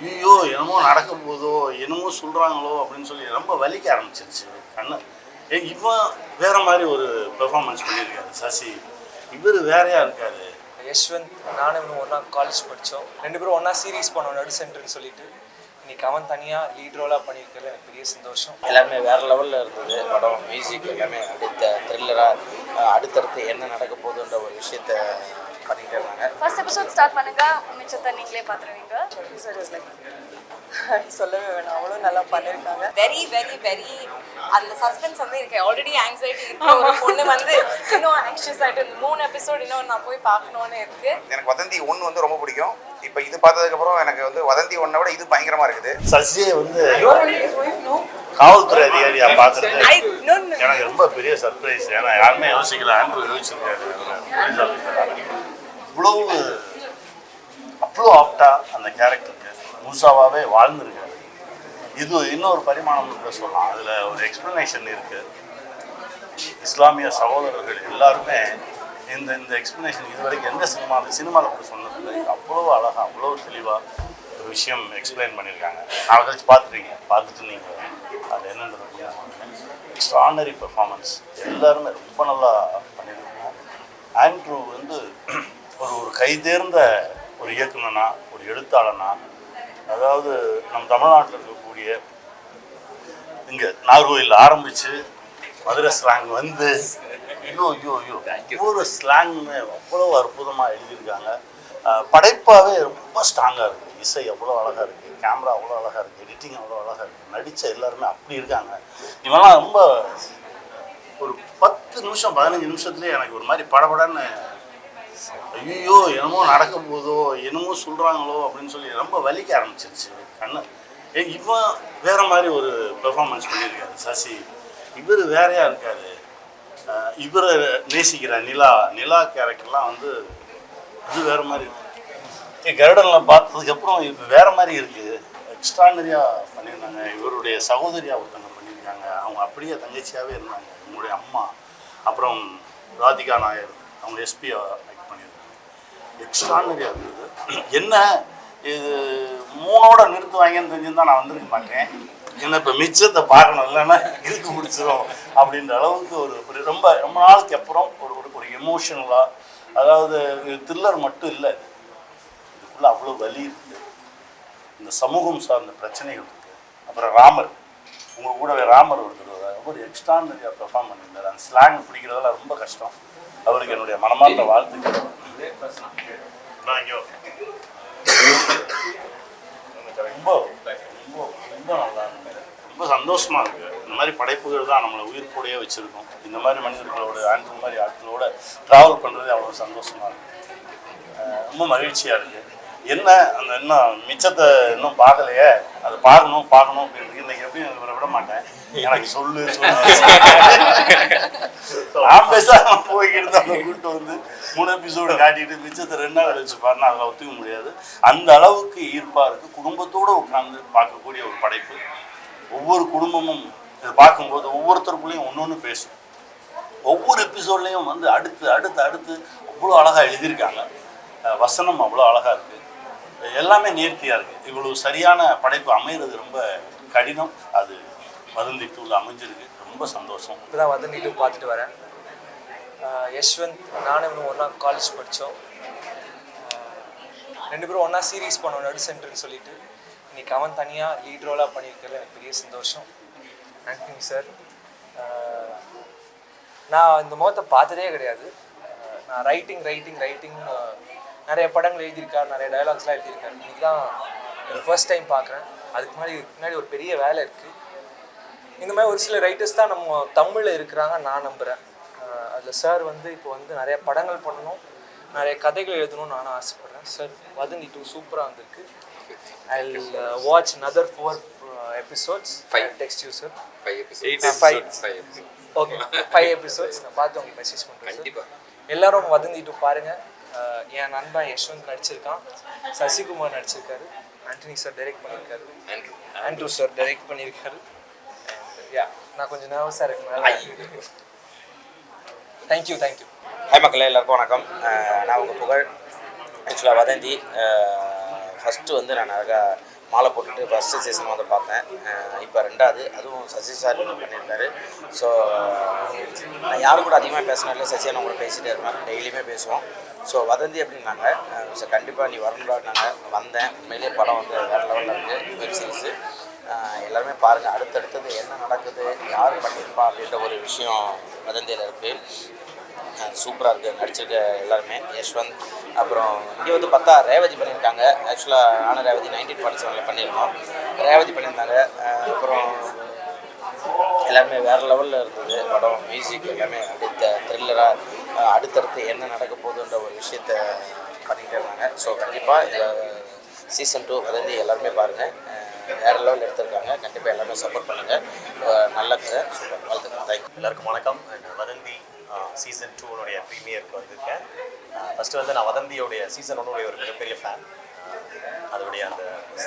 ஐயோ என்னமோ நடக்க போதோ என்னமோ சொல்கிறாங்களோ அப்படின்னு சொல்லி ரொம்ப வலிக்க ஆரம்பிச்சிருச்சு கண்ணு. இவன் வேற மாதிரி ஒரு பெர்ஃபார்மன்ஸ் பண்ணியிருக்காரு சசி, இவர் வேறையாக இருக்காரு. யஷ்வந்த் நானும் இவனும் ஒன்றா காலேஜ் படித்தோம், 2 பேரும் ஒன்றா சீரீஸ் பண்ணோம் நடு சென்டர்னு சொல்லிட்டு. இன்னைக்கு அவன் தனியாக லீட் ரோலாக பண்ணியிருக்கிறது எனக்கு பெரிய சந்தோஷம். எல்லாமே வேறு லெவலில் இருந்தது படம். மியூசிக் எல்லாமே அடுத்த த்ரில்லராக அடுத்தடுத்து என்ன நடக்க போகுதுன்ற ஒரு விஷயத்த பண்ணிகிட்டே இருந்தாங்க. ஃபர்ஸ்ட் எபிசோட் ஸ்டார்ட் பண்ணுங்க, மிச்சத்தை நீங்களே பார்த்துருவீங்க. சொல்லவே வேணாம், அவ்வளோ நல்லா பண்ணியிருக்காங்க. வெரி வெரி வெரி அந்த சஸ்பென்ஸ் வந்து இருக்கு. ஆல்ரெடி ஆங்ஸைட்டி இருக்கு, ஒரு பொண்ணு வந்து இன்னும் ஆங்ஷியஸ் ஆகிட்டு 3 எபிசோட் இன்னும் நான் போய் பார்க்கணுன்னு இருக்கு. எனக்கு வதந்தி 1 வந்து ரொம்ப பிடிக்கும். இப்போ இது பார்த்ததுக்கப்புறம் எனக்கு வந்து வதந்தி 1 விட இது பயங்கரமாக இருக்குது. சசியை வந்து காவல்துறை அதிகாரியாக பார்த்துட்டு எனக்கு ரொம்ப பெரிய சர்ப்ரைஸ். ஏன்னா யாருமே யோசிக்கல, ஆண்ட்ரூ யோசிச்சிருக்காரு. அவ்வளோ ஆப்டா அந்த கேரக்டருக்கு முழுசாவே வாழ்ந்துருக்காரு. இது இன்னொரு பரிமாணம் கூட சொல்லலாம். அதில் ஒரு எக்ஸ்ப்ளனேஷன் இருக்குது. இஸ்லாமிய சகோதரர்கள் எல்லாருமே இந்த இந்த எக்ஸ்ப்ளனேஷன் இது வரைக்கும் எந்த சினிமாவில் கூட சொன்னதில்லை. அவ்வளோ அழகாக அவ்வளோ தெளிவாக ஒரு விஷயம் எக்ஸ்பிளைன் பண்ணியிருக்காங்க. நாளை கழிச்சு பார்த்துட்டு நீங்கள் அது என்னன்றது எக்ஸ்ட்ரானரி பெர்ஃபார்மன்ஸ். எல்லாருமே ரொம்ப நல்லா பண்ணியிருக்காங்க. ஆண்ட்ரூ வந்து ஒரு கைதேர்ந்த ஒரு இயக்குனனா, ஒரு எழுத்தாளனா, அதாவது நம்ம தமிழ்நாட்டில் இருக்கக்கூடிய இங்கே நாகர்கோவில் ஆரம்பித்து மதுரை ஸ்லாங் வந்து ஒவ்வொரு ஸ்லாங்னு அவ்வளோ அற்புதமாக எழுதியிருக்காங்க. படைப்பாகவே ரொம்ப ஸ்ட்ராங்காக இருக்குது. இசை அவ்வளோ அழகாக இருக்குது, கேமரா அவ்வளோ அழகாக இருக்குது, எடிட்டிங் அவ்வளோ அழகாக இருக்குது, நடித்த எல்லாருமே அப்படி இருக்காங்க. இவெல்லாம் ரொம்ப ஒரு 10 நிமிஷம் 15 நிமிஷத்துலேயே எனக்கு ஒரு மாதிரி படபடன்னு ஐயோ என்னமோ நடக்க போதோ என்னமோ சொல்கிறாங்களோ அப்படின்னு சொல்லி ரொம்ப வலிக்க ஆரம்பிச்சிருச்சு கண்ணு. இவன் வேற மாதிரி ஒரு பெர்ஃபார்மன்ஸ் பண்ணியிருக்காரு சசி, இவர் வேறையாக இருக்காரு. இவரை நேசிக்கிற நிலா கேரக்டர்லாம் வந்து அது வேறு மாதிரி இருக்குது. கருடனில் பார்த்ததுக்கப்புறம் இது வேறு மாதிரி இருக்குது. எக்ஸ்ட்ரானரியாக பண்ணியிருந்தாங்க. இவருடைய சகோதரியாக ஒருத்தங்க பண்ணியிருக்காங்க. அவங்க அப்படியே தங்கச்சியாகவே இருந்தாங்க. இவங்களுடைய அம்மா, அப்புறம் ராதிகா நாயர், அவங்க எஸ்பி ஆக்ட் பண்ணியிருக்காங்க. எக்ஸ்ட்ரானரியாக இருந்தது. என்ன இது 3ஓட நிறுத்துவாங்கன்னு தெரிஞ்சுருந்தா நான் வந்திருக்க மாட்டேன். என்ன இப்போ மிச்சத்தை பார்க்கணும், இல்லைன்னா இதுக்கு பிடிச்சிரும் அப்படின்ற அளவுக்கு ஒரு ரொம்ப ரொம்ப நாளுக்கு அப்புறம் ஒரு எமோஷனலாக, அதாவது த்ரில்லர் மட்டும் இல்லை, இதுக்குள்ளே அவ்வளோ வலி இருக்குது, இந்த சமூகம் சார்ந்த பிரச்சனைகள் இருக்குது. அப்புறம் ராமர், உங்கள் கூடவே ராமர் ஒரு எக்ஸ்ட்ரானரியாக பெர்ஃபார்ம் பண்ணியிருந்தார். அந்த ஸ்லாங் பிடிக்கிறதெல்லாம் ரொம்ப கஷ்டம். அவருக்கு என்னுடைய மனமார்ந்த வாழ்த்துக்கள். ரொம்ப ரொம்ப ரொம்ப நல்லா இருந்தது. ரொம்ப சந்தோஷமாக இருக்குது. இந்த மாதிரி படைப்புகள் தான் நம்மளை உயிர் கூடயே வச்சுருக்கோம். இந்த மாதிரி மனிதர்களோட ஆண்ட்ரூ மாதிரி ஆட்களோட ட்ராவல் பண்ணுறதே அவ்வளோ சந்தோஷமாக இருக்குது. ரொம்ப மகிழ்ச்சியாக இருக்குது. என்ன அந்த இன்னும் மிச்சத்தை இன்னும் பார்க்கலையே, அது பார்க்கணும் அப்படின்னு இன்னைக்கு எப்படி இவரை விட மாட்டேன். எனக்கு சொல்லு நான் பேசாம போய்கிட்டு அதை கூப்பிட்டு வந்து 3 எபிசோடு காட்டிட்டு மிச்சத்தை 2 நாள் கழிச்சு பாருன்னா அதில் ஒத்துக்க முடியாது. அந்த அளவுக்கு ஈர்ப்பாக இருக்குது. குடும்பத்தோடு உட்காந்து பார்க்கக்கூடிய ஒரு படைப்பு. ஒவ்வொரு குடும்பமும் இதை பார்க்கும்போது ஒவ்வொருத்தருக்குள்ளேயும் ஒன்று பேசும். ஒவ்வொரு எபிசோட்லேயும் வந்து அடுத்து அடுத்து அடுத்து அவ்வளோ அழகாக எழுதியிருக்காங்க. வசனம் அவ்வளோ அழகாக இருக்குது. எல்லாமே நேர்த்தியாக இருக்குது. இவ்வளோ சரியான படைப்பு அமைகிறது ரொம்ப கடினம். அது வதந்தி 2ல அமைஞ்சிருக்கு. ரொம்ப சந்தோஷம். இப்போ தான் வதந்தி 2 பார்த்துட்டு வரேன். யஷ்வந்த் நானும் இவனும் ஒன்றா காலேஜ் படித்தோம், 2 பேரும் ஒன்றா சீரீஸ் பண்ணோம் நடு சென்டர்னு சொல்லிட்டு. இன்னைக்கு அவன் தனியாக லீட் ரோலாக பண்ணியிருக்கிறது எனக்கு பெரிய சந்தோஷம். ஆண்டனி சார், நான் இந்த முகத்தை பார்த்ததே கிடையாது. நான் ரைட்டிங் நிறைய படங்கள் எழுதியிருக்காரு, நிறைய டைலாக்ஸ்லாம் எழுதியிருக்காரு. இன்றைக்கி தான் ஃபர்ஸ்ட் டைம் பார்க்குறேன். அதுக்கு முன்னாடி ஒரு பெரிய வேலை இருக்குது. இந்த மாதிரி ஒரு சில ரைட்டர்ஸ் தான் நம்ம தமிழில் இருக்கிறாங்க நான் நம்புகிறேன். அதில் சார் வந்து இப்போ வந்து நிறைய படங்கள் பண்ணணும், நிறைய கதைகள் எழுதணும்னு நானும் ஆசைப்பட்றேன். சார் வதந்தி 2 சூப்பராக வந்திருக்கு. I will watch another 4 episodes. I'll text you sir. 5 episodes. Okay 5 episodes நான் பார்த்து உங்களுக்கு மெசேஜ் பண்ணுறேன். கண்டிப்பாக எல்லாரும் வதந்தி 2 பாருங்கள். என் நண்பன் யஷ்வந்த் நடிச்சிருக்கான், சசிகுமார் நடிச்சிருக்காரு, ஆண்டனி சார் டைரக்ட் பண்ணியிருக்காரு, ஆண்ட்ரூ சார் டைரக்ட் பண்ணியிருக்காரு. நான் கொஞ்சம் நர்வஸாக இருக்கேன். தேங்க்யூ. ஹாய் மக்களே, எல்லாருக்கும் வணக்கம். நான் உங்கள் புகழ். ஆக்சுவலாக வதந்தி ஃபஸ்ட்டு வந்து நான் அழகாக மாலை போட்டுட்டு ஃபஸ்ட்டு சீசன் வந்து பார்த்தேன். இப்போ 2வது, அதுவும் சசி சார் பண்ணியிருக்காரு. ஸோ நான் யாரும் கூட அதிகமாக பேசினால சசி நான் கூட பேசிகிட்டே இருப்பேன், டெய்லியுமே பேசுவோம். ஸோ வதந்தி அப்படின்னாங்க. ஸோ கண்டிப்பாக நீ வரணும்னாங்க, வந்தேன். உண்மையிலேயே படம் வந்து வேறு லெவலில் இருக்குது. வெப் சீரிஸு எல்லாருமே பாருங்கள். அடுத்தடுத்தது என்ன நடக்குது, யார் பண்ணியிருப்பா அப்படின்ற ஒரு விஷயம் வதந்தியில் இருக்குது. சூப்பராக இருக்குது நடிச்சிருக்க எல்லாருமே. யஷ்வந்த், அப்புறம் இங்கே வந்து பார்த்தா ரேவதி பண்ணியிருக்காங்க. ஆக்சுவலாக நானும் ரேவதி 1947 பண்ணியிருக்கோம். ரேவதி பண்ணியிருந்தாங்க. அப்புறம் எல்லாருமே வேறு லெவலில் இருந்தது படம். மியூசிக் எல்லாமே அடுத்த த்ரில்லராக அடுத்தடுத்து என்ன நடக்க போகுதுன்ற ஒரு விஷயத்த பண்ணிகிட்டே இருந்தாங்க. ஸோ கண்டிப்பாக சீசன் 2 வதந்தி எல்லாருமே பாருங்கள். வேறு லெவலில் எடுத்திருக்காங்க. கண்டிப்பாக எல்லாமே சப்போர்ட் பண்ணுங்கள். நல்ல கதை, சூப்பர், வாழ்த்துக்கள். தேங்க்யூ. எல்லாருக்கும் வணக்கம். வதந்தி சீசன் 2 ப்ரீமியருக்கு வந்திருக்கேன். ஃபஸ்ட்டு வந்து நான் வதந்தியோடைய சீசன் 1 ஒரு மிகப்பெரிய ஃபேன். அதோடைய அந்த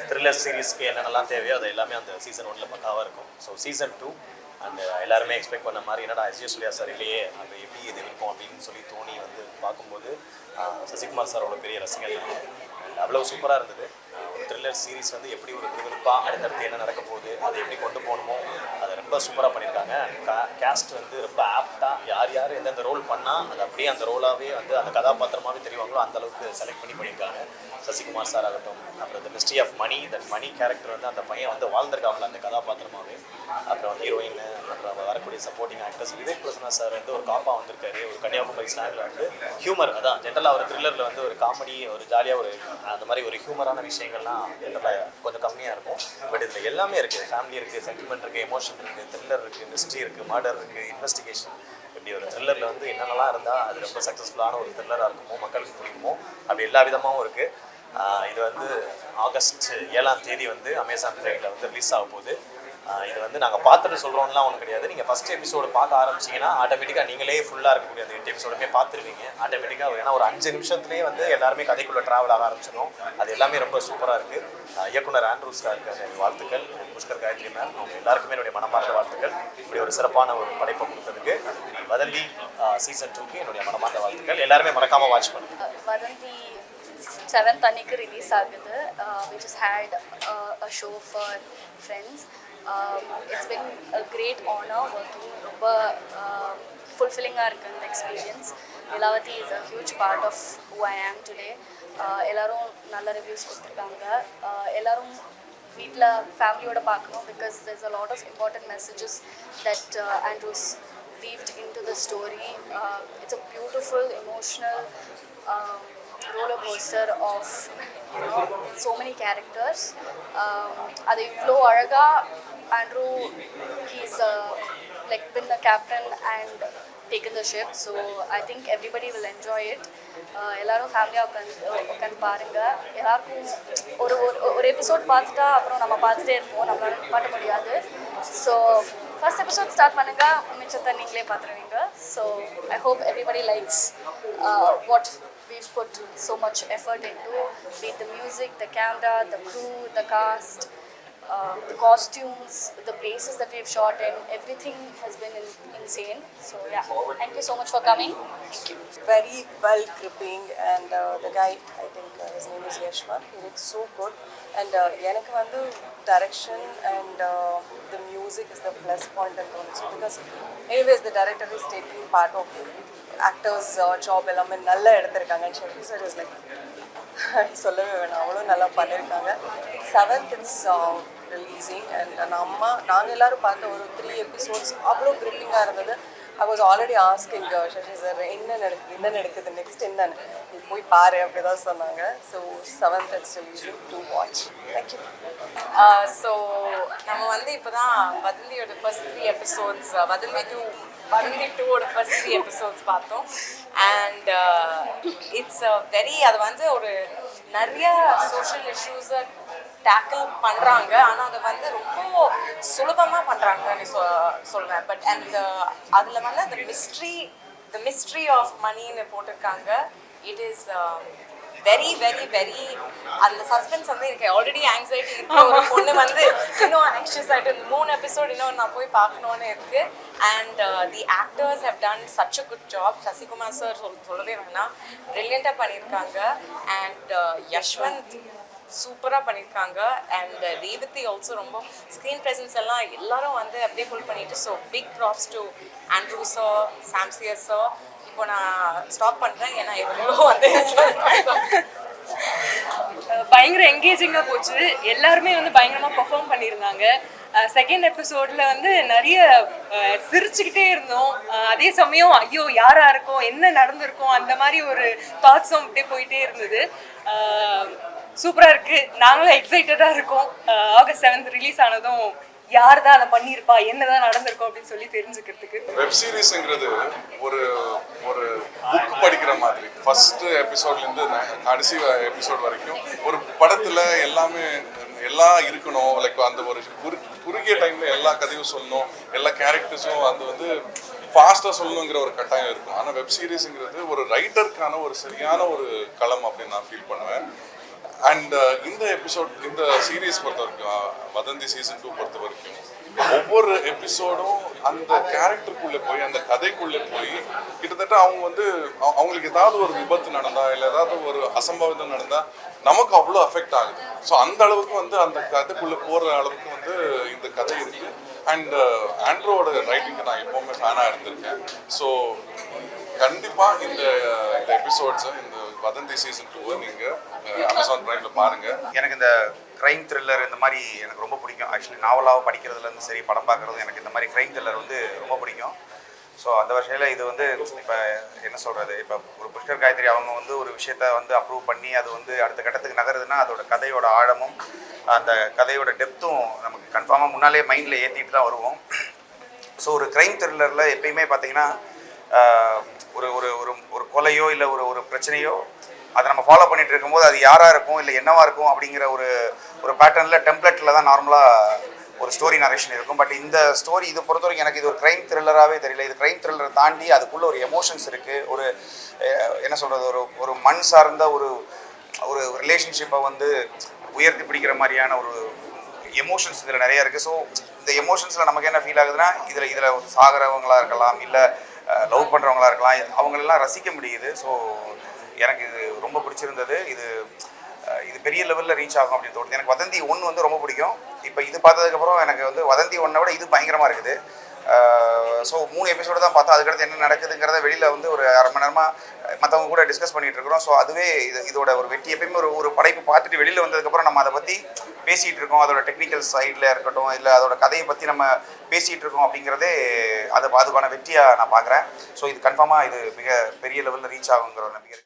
த்ரில்லர் சீரீஸ்க்கு என்னென்னலாம் தேவையோ அது எல்லாமே அந்த சீசன் 1 பக்காவாக இருக்கும். ஸோ சீசன் 2 அண்ட் எல்லாருமே எக்ஸ்பெக்ட் பண்ண மாதிரி என்னடா எஸ்ஜே சூர்யா சார் இல்லையே, அது எப்படி இது இருக்கும் அப்படின்னு சொல்லி தோணி வந்து பார்க்கும்போது சசிகுமார் சாரோட பெரிய ரசிகர். அவ்வளோ சூப்பராக இருந்தது. ஒரு த்ரில்லர் சீரீஸ் வந்து எப்படி ஒரு விறுவிறுப்பாக அடுத்தடுத்து என்ன நடக்க போகுது, அதை எப்படி கொண்டு போகணுமோ அதை ரொம்ப சூப்பராக பண்ணியிருக்காங்க. கேஸ்ட் வந்து ரொம்ப ஆப்டாக யார் யார் எந்தெந்த ரோல் பண்ணால் அது அப்படியே அந்த ரோலாகவே வந்து அந்த கதாபாத்திரமாகவே தெரிவாங்களோ அந்தளவுக்கு செலக்ட் பண்ணியிருக்காங்க. சசிகுமார் சார் ஆகட்டும், அப்புறம் இந்த mystery of Mani, that Mani character வந்து அந்த பையன் வந்து வாழ்ந்திருக்காங்களா அந்த கதாபாத்திரமாகவே. அப்புறம் ஹீரோயின், அப்புறம் வரக்கூடிய supporting actors. Vivek Prasanna sir வந்து ஒரு காப்பாக வந்திருக்காரு. ஒரு கன்னியாகுமரி ஸ்லாங்கில் வந்து ஹியூமர், அதான் ஜென்ரலாக ஒரு த்ரில்லரில் வந்து ஒரு காமெடி, ஒரு ஜாலியாக ஒரு அந்த மாதிரி ஒரு ஹியூமரான விஷயங்கள்லாம் ஜென்ரலாக கொஞ்சம் கம்மியாக இருக்கும். பட் இதில் எல்லாமே இருக்குது. ஃபேமிலி இருக்குது, சென்டிமெண்ட் இருக்குது, எமோஷன் இருக்குது, த்ரில்லர் இருக்குது, மிஸ்ட்ரி இருக்குது, மர்டர் இருக்குது, இன்வெஸ்டிகேஷன். இப்படி ஒரு த்ரில்லரில் வந்து என்னென்னலாம் இருந்தால் அது ரொம்ப சக்ஸஸ்ஃபுல்லான ஒரு த்ரில்லராக இருக்குமோ, மக்களுக்கு பிடிக்குமோ, அப்படி எல்லா விதமாகவும் இருக்குது. இது வந்து ஆகஸ்ட் 7ஆம் தேதி வந்து அமேசான் பிரைமில் வந்து ரிலீஸ் ஆக போகுது. இது வந்து நாங்கள் பார்த்துட்டு சொல்கிறோம்லாம் ஒன்றும் கிடையாது. நீங்கள் ஃபஸ்ட் எபிசோடு பார்க்க ஆரம்பிச்சிங்கன்னா ஆட்டோமேட்டிக்காக நீங்களே ஃபுல்லாக இருக்கக்கூடிய அந்த 8 எபிசோடுமே பார்த்துருவீங்க ஆட்டோமேட்டிக்காக. ஏன்னா ஒரு 5 நிமிஷத்துலேயே வந்து எல்லாருமே கதைக்குள்ளே ட்ராவல் ஆக ஆரம்பிச்சிடும். அது எல்லாமே ரொம்ப சூப்பராக இருக்குது. இயக்குனர் ஆண்ட்ரூ சாருக்கு என்னுடைய வாழ்த்துக்கள். புஷ்கர் காயத்ரி மேம், அவங்க எல்லாருக்குமே என்னுடைய மனமார்ந்த வாழ்த்துக்கள். இப்படி ஒரு சிறப்பான ஒரு படைப்பை கொடுத்ததுக்கு. வதந்தி சீசன் 2க்கு என்னுடைய மனமார்ந்த வாழ்த்துக்கள். எல்லாருமே மறக்காமல் வாட்ச் பண்ணுங்கள். வதந்தி 7th அன்னைக்கு ரிலீஸ் ஆகுது. We just had a show for friends. It's been a great honor working. ரொம்ப fulfilling-ஆ இருக்கு இந்த experience. Leelavathi is a huge part of who I am today. எல்லாரும் நல்ல ரிவ்யூஸ் கொடுத்துருக்காங்க. எல்லாரும் வீட்டில் ஃபேமிலியோட பார்க்கணும். Because there's a lot of important messages that Andrew's weaved into the story. It's a beautiful, emotional roller coaster of so many characters. அது இவ்வளோ அழகாக Andrew, he's like been the captain and taken the ship, so I think everybody will enjoy it. எல்லாரும் ஃபேமிலியாக உட்காந்து பாருங்கள். எல்லாருக்கும் ஒரு episode பார்த்துட்டா அப்புறம் நம்ம பார்த்துட்டே இருப்போம், நம்மளால பாட்ட முடியாது. ஸோ ஃபர்ஸ்ட் எபிசோட் ஸ்டார்ட் பண்ணுங்க, மிச்சத்தை நீங்களே பார்த்துருவீங்க. So I hope everybody likes what we've put so much effort into, be it the music, the camera, the crew, the cast, the costumes, the places that we've shot in, everything has been insane. So yeah, thank you so much for coming. Thank you. Very well gripping, and the guy, I think his name is Yashwant, he looks so good. And எனக்கு வந்து direction and the music is the plus point and also because anyways the director is taking part of actors job எல்லாமே நல்லா எடுத்திருக்காங்க. and Shafi sir is like சொல்லவே வேணாம், அவ்வளோ நல்லா பண்ணியிருக்காங்க. 7th it's releasing, and நாங்கள் எல்லோரும் பார்த்த ஒரு 3 episodes அவ்வளோ கிரிப்பிங்காக இருந்தது. I was already asking Shashi sir என்ன நடக்குது நெக்ஸ்ட் என்னன்னு, நீ போய் பாரு அப்படி தான் சொன்னாங்க. So 7th it's releasing to watch. Thank you. So நம்ம வந்து இப்போ தான் வதந்தியோட ஃபர்ஸ்ட் 3 episodes, வதந்தி 2ஓட ஃபர்ஸ்ட் 3 episodes பார்த்தோம். அண்ட் இட்ஸ் வெரி, அது வந்து ஒரு நிறைய சோஷியல் இஷ்யூஸை டேக்கிள் பண்ணுறாங்க. ஆனால் அதை வந்து ரொம்ப சுலபமாக பண்ணுறாங்கன்னு சொல்வேன். பட் அண்ட் அதில் வந்து the mystery of moneyன்னு போட்டிருக்காங்க. It is very very very அந்த சஸ்பென்ஸ் வந்து எனக்கு ஆல்ரெடி ஆங்ஸைட்டி இருக்குது. ஒரு பொண்ணு வந்து இன்னும் ஆங்ஷியஸ் ஆகிட்டு இந்த 3 எபிசோட் இன்னும் நான் போய் பார்க்கணுன்னு இருக்குது. And the actors have done such a good job. Sasikumar sir சொல்லவே வேணாம், ப்ரில்லியண்ட்டாக பண்ணியிருக்காங்க. அண்ட் யஷ்வந்த் சூப்பராக பண்ணியிருக்காங்க. அண்ட் ரேவதி ஆல்சோ ரொம்ப ஸ்க்ரீன் ப்ரெசன்ஸ் எல்லாம் எல்லாரும் வந்து அப்படியே புல் பண்ணிட்டு. So big props to Andrew sir, சாம்சியர் சார். இப்போ நான் ஸ்டாப் பண்ணுறேன் ஏன்னா எவ்வளோ வந்து பயங்கர என்கேஜிங்காக போச்சு. எல்லாருமே வந்து பயங்கரமாக பெர்ஃபார்ம் பண்ணியிருந்தாங்க. செகண்ட் எபிசோடில் வந்து நிறைய சிரிச்சுக்கிட்டே இருந்தோம். அதே சமயம் ஐயோ யாராக இருக்கும், என்ன நடந்திருக்கும், அந்த மாதிரி ஒரு தாட்ஸும் அப்படியே போயிட்டே இருந்தது. சூப்பராக இருக்குது. நாங்களும் எக்ஸைட்டடாக இருக்கோம். ஆகஸ்ட் 7 ரிலீஸ் ஆனதும் யார் தான் அதை பண்ணியிருப்பா, என்னதான் நடந்திருக்கும் அப்படின்னு சொல்லி தெரிஞ்சுக்கிறதுக்கு. வெப் சீரிஸ்ங்கிறது ஒரு ஒரு புக் படிக்கிற மாதிரி ஃபர்ஸ்ட் எபிசோட்லேருந்து கடைசி எபிசோட் வரைக்கும் ஒரு படத்தில் எல்லாம் இருக்கணும். லைக் அந்த ஒரு குறுகிய டைமில் எல்லா கதையும் சொல்லணும், எல்லா கேரக்டர்ஸும் அது வந்து ஃபாஸ்ட்டாக சொல்லணுங்கிற ஒரு கட்டாயம் இருக்கும். ஆனால் வெப் சீரிஸுங்கிறது ஒரு ரைட்டருக்கான ஒரு சரியான ஒரு களம் அப்படின்னு நான் ஃபீல் பண்ணுவேன். அண்ட் இந்த சீரீஸ் பொறுத்த வரைக்கும், வதந்தி சீசன் 2 பொறுத்த வரைக்கும் ஒவ்வொரு எபிசோடும் அந்த கேரக்டருக்குள்ளே போய் அந்த கதைக்குள்ளே போய் கிட்டத்தட்ட அவங்க வந்து அவங்களுக்கு ஏதாவது ஒரு விபத்து நடந்தா இல்லை ஏதாவது ஒரு அசம்பாவிதம் நடந்தால் நமக்கு அவ்வளோ அஃபெக்ட் ஆகுது. ஸோ அந்த அளவுக்கு வந்து அந்த கதைக்குள்ளே போகிற அளவுக்கு வந்து இந்த கதை இருக்குது. அண்ட் ஆண்ட்ரோட ரைட்டிங்கு நான் எப்போவுமே ஃபேனாக இருந்திருக்கேன். ஸோ கண்டிப்பாக இந்த எபிசோட்ஸை, இந்த வதந்தி சீசன் 2 நீங்கள் அமேசான் பிரைமில் பாருங்கள். எனக்கு இந்த க்ரைம் த்ரில்லர் இந்த மாதிரி எனக்கு ரொம்ப பிடிக்கும். ஆக்சுவலி நாவலாக படிக்கிறதுலேருந்து சரி, படம் பார்க்குறதும் எனக்கு இந்த மாதிரி க்ரைம் த்ரில்லர் வந்து ரொம்ப பிடிக்கும். ஸோ அந்த வகையில் இது வந்து இப்போ என்ன சொல்கிறது, இப்போ ஒரு புஷ்கர் காயத்ரி அவங்க வந்து ஒரு விஷயத்த வந்து அப்ரூவ் பண்ணி அது வந்து அடுத்த கட்டத்துக்கு நகருதுன்னா அதோட கதையோட ஆழமும் அந்த கதையோட டெப்த்தும் நமக்கு கன்ஃபார்மாக முன்னாலே மைண்டில் ஏற்றிட்டு தான் வருவோம். ஸோ ஒரு க்ரைம் த்ரில்லரில் எப்பயுமே பார்த்தீங்கன்னா ஒரு ஒரு ஒரு கொலையோ இல்லை ஒரு பிரச்சனையோ அதை நம்ம ஃபாலோ பண்ணிகிட்டு இருக்கும்போது அது யாராக இருக்கும் இல்லை என்னவாக இருக்கும் அப்படிங்கிற ஒரு பேட்டர்னில் டெம்ப்ளேட்டில் தான் நார்மலாக ஒரு ஸ்டோரி நரேஷன் இருக்கும். பட் இந்த ஸ்டோரி இது பொறுத்த வரைக்கும் எனக்கு இது ஒரு க்ரைம் த்ரில்லராகவே தெரியல. இது க்ரைம் த்ரில்லரை தாண்டி அதுக்குள்ளே ஒரு எமோஷன்ஸ் இருக்குது. ஒரு என்ன சொல்கிறது, ஒரு மண் சார்ந்த ஒரு ரிலேஷன்ஷிப்பை வந்து உயர்த்தி பிடிக்கிற மாதிரியான ஒரு எமோஷன்ஸ் இதில் நிறையா இருக்குது. ஸோ இந்த எமோஷன்ஸில் நமக்கு என்ன ஃபீல் ஆகுதுன்னா இதில் சாகிறவங்களாக இருக்கலாம், இல்லை லவ் பண்ணுறவங்களா இருக்கலாம், அவங்களெல்லாம் ரசிக்க முடியுது. ஸோ எனக்கு இது ரொம்ப பிடிச்சிருந்தது. இது பெரிய லெவலில் ரீச் ஆகும் அப்படின்னு தோணுது. எனக்கு வதந்தி 1 வந்து ரொம்ப பிடிக்கும். இப்போ இது பார்த்ததுக்கப்புறம் எனக்கு வந்து வதந்தி 1 விட இது பயங்கரமாக இருக்குது. ஸோ 3 எபிசோடு தான் பார்த்தா, அதுக்கடுத்து என்ன நடக்குதுங்கிறத வெளியில் வந்து ஒரு அரை மணி நேரமாக மற்றவங்க கூட டிஸ்கஸ் பண்ணிகிட்டு இருக்கிறோம். ஸோ அதுவே இதோட ஒரு வெற்றி. எப்பயுமே ஒரு படைப்பு பார்த்துட்டு வெளியில் வந்ததுக்கப்புறம் நம்ம அதை பற்றி பேசிகிட்டு இருக்கோம், அதோட டெக்னிக்கல் சைடில் இருக்கட்டும், இல்லை அதோட கதையை பற்றி நம்ம பேசிகிட்டு இருக்கோம் அப்படிங்கிறதே அதுக்கான வெற்றியாக நான் பார்க்குறேன். ஸோ இது கன்ஃபார்மாக இது மிக பெரிய லெவலில் ரீச் ஆகுங்கிற ஒரு நம்பிக்கை.